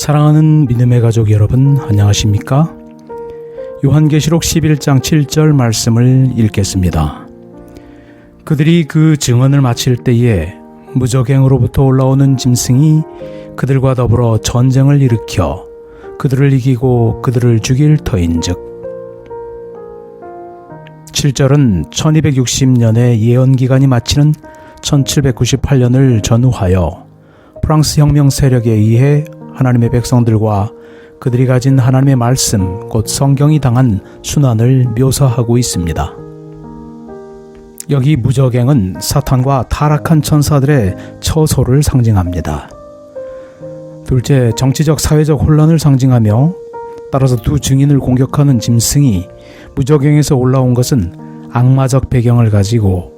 사랑하는 믿음의 가족 여러분, 안녕하십니까? 요한계시록 11장 7절 말씀을 읽겠습니다. 그들이 그 증언을 마칠 때에 무저갱으로부터 올라오는 짐승이 그들과 더불어 전쟁을 일으켜 그들을 이기고 그들을 죽일 터인즉. 7절은 1260년의 예언기간이 마치는 1798년을 전후하여 프랑스 혁명 세력에 의해 하나님의 백성들과 그들이 가진 하나님의 말씀, 곧 성경이 당한 순환을 묘사하고 있습니다. 여기 무저갱은 사탄과 타락한 천사들의 처소를 상징합니다. 둘째, 정치적 사회적 혼란을 상징하며 따라서 두 증인을 공격하는 짐승이 무저갱에서 올라온 것은 악마적 배경을 가지고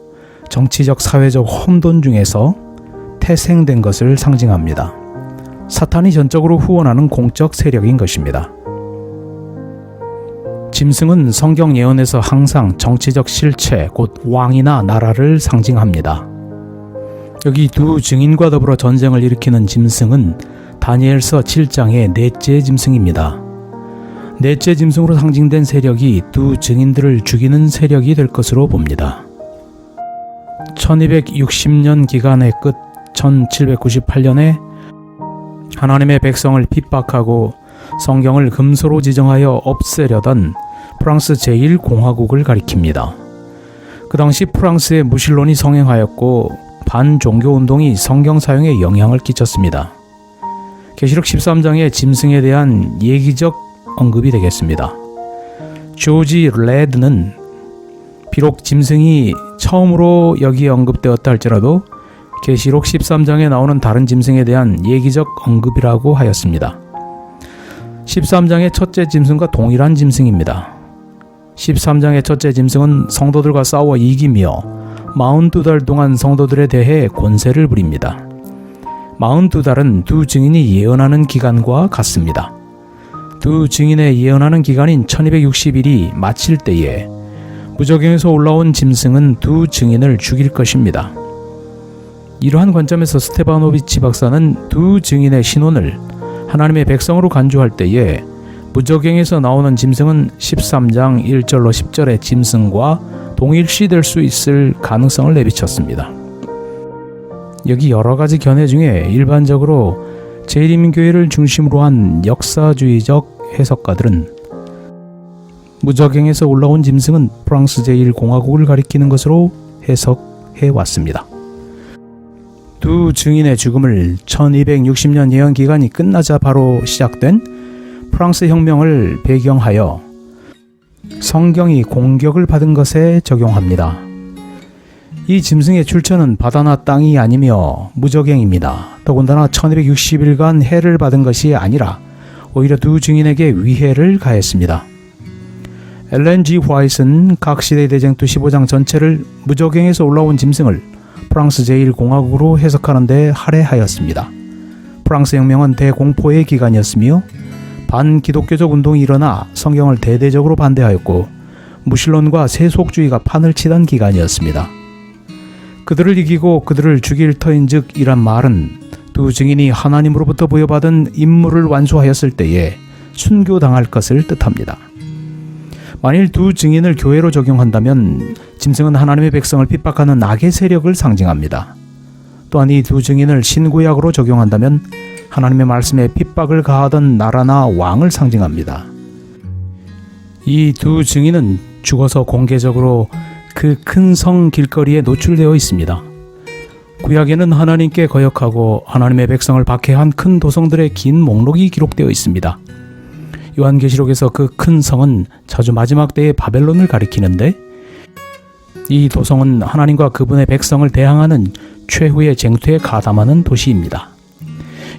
정치적 사회적 혼돈 중에서 태생된 것을 상징합니다. 사탄이 전적으로 후원하는 공적 세력인 것입니다. 짐승은 성경 예언에서 항상 정치적 실체, 곧 왕이나 나라를 상징합니다. 여기 두 증인과 더불어 전쟁을 일으키는 짐승은 다니엘서 7장의 넷째 짐승입니다. 넷째 짐승으로 상징된 세력이 두 증인들을 죽이는 세력이 될 것으로 봅니다. 1260년 기간의 끝 1798년에 하나님의 백성을 핍박하고 성경을 금소로 지정하여 없애려던 프랑스 제1공화국을 가리킵니다. 그 당시 프랑스의 무신론이 성행하였고 반종교운동이 성경 사용에 영향을 끼쳤습니다. 계시록 13장의 짐승에 대한 예기적 언급이 되겠습니다. 조지 레드는 비록 짐승이 처음으로 여기에 언급되었다 할지라도 계시록 13장에 나오는 다른 짐승에 대한 예기적 언급이라고 하였습니다. 13장의 첫째 짐승과 동일한 짐승입니다. 13장의 첫째 짐승은 성도들과 싸워 이기며 42달 동안 성도들에 대해 권세를 부립니다. 42달은 두 증인이 예언하는 기간과 같습니다. 두 증인의 예언하는 기간인 1260일이 마칠 때에 무저갱에서 올라온 짐승은 두 증인을 죽일 것입니다. 이러한 관점에서 스테바노비치 박사는 두 증인의 신원을 하나님의 백성으로 간주할 때에 무저갱에서 나오는 짐승은 13장 1절로 10절의 짐승과 동일시될 수 있을 가능성을 내비쳤습니다. 여기 여러 가지 견해 중에 일반적으로 제1인민교회를 중심으로 한 역사주의적 해석가들은 무저갱에서 올라온 짐승은 프랑스 제1공화국을 가리키는 것으로 해석해 왔습니다. 두 증인의 죽음을 1260년 예언 기간이 끝나자 바로 시작된 프랑스 혁명을 배경하여 성경이 공격을 받은 것에 적용합니다. 이 짐승의 출처는 바다나 땅이 아니며 무저갱입니다. 더군다나 1260일간 해를 받은 것이 아니라 오히려 두 증인에게 위해를 가했습니다. 엘렌 G. 화이트는 각 시대의 대쟁투 15장 전체를 무저갱에서 올라온 짐승을 프랑스 제1공화국으로 해석하는 데 할애하였습니다. 프랑스 혁명은 대공포의 기간이었으며 반기독교적 운동이 일어나 성경을 대대적으로 반대하였고 무신론과 세속주의가 판을 치던 기간이었습니다. 그들을 이기고 그들을 죽일 터인즉 이란 말은 두 증인이 하나님으로부터 부여받은 임무를 완수하였을 때에 순교당할 것을 뜻합니다. 만일 두 증인을 교회로 적용한다면 짐승은 하나님의 백성을 핍박하는 악의 세력을 상징합니다. 또한 이 두 증인을 신구약으로 적용한다면 하나님의 말씀에 핍박을 가하던 나라나 왕을 상징합니다. 이 두 증인은 죽어서 공개적으로 그 큰 성 길거리에 노출되어 있습니다. 구약에는 하나님께 거역하고 하나님의 백성을 박해한 큰 도성들의 긴 목록이 기록되어 있습니다. 요한계시록에서 그 큰 성은 자주 마지막 때의 바벨론을 가리키는데 이 도성은 하나님과 그분의 백성을 대항하는 최후의 쟁투에 가담하는 도시입니다.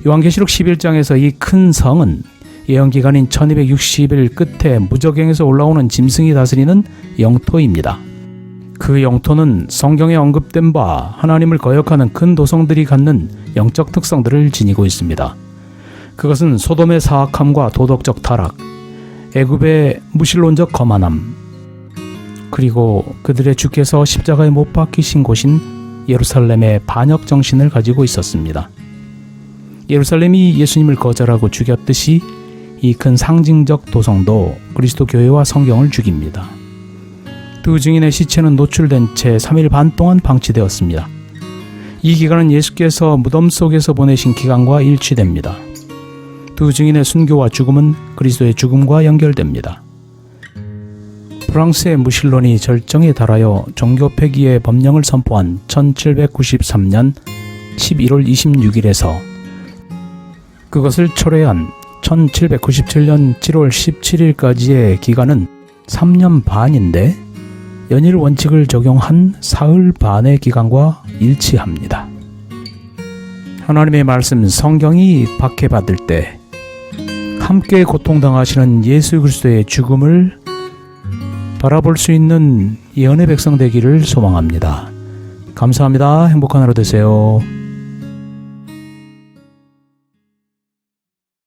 요한계시록 11장에서 이 큰 성은 예언기간인 1260일 끝에 무저갱에서 올라오는 짐승이 다스리는 영토입니다. 그 영토는 성경에 언급된 바 하나님을 거역하는 큰 도성들이 갖는 영적 특성들을 지니고 있습니다. 그것은 소돔의 사악함과 도덕적 타락, 애굽의 무신론적 거만함, 그리고 그들의 주께서 십자가에 못 박히신 곳인 예루살렘의 반역 정신을 가지고 있었습니다. 예루살렘이 예수님을 거절하고 죽였듯이 이 큰 상징적 도성도 그리스도 교회와 성경을 죽입니다. 두 증인의 시체는 노출된 채 3일 반 동안 방치되었습니다. 이 기간은 예수께서 무덤 속에서 보내신 기간과 일치됩니다. 두 증인의 순교와 죽음은 그리스도의 죽음과 연결됩니다. 프랑스의 무신론이 절정에 달하여 종교 폐기의 법령을 선포한 1793년 11월 26일에서 그것을 철회한 1797년 7월 17일까지의 기간은 3년 반인데 연일 원칙을 적용한 사흘 반의 기간과 일치합니다. 하나님의 말씀 성경이 박해받을 때 함께 고통당하시는 예수 그리스도의 죽음을 바라볼 수 있는 예언의 백성 되기를 소망합니다. 감사합니다. 행복한 하루 되세요.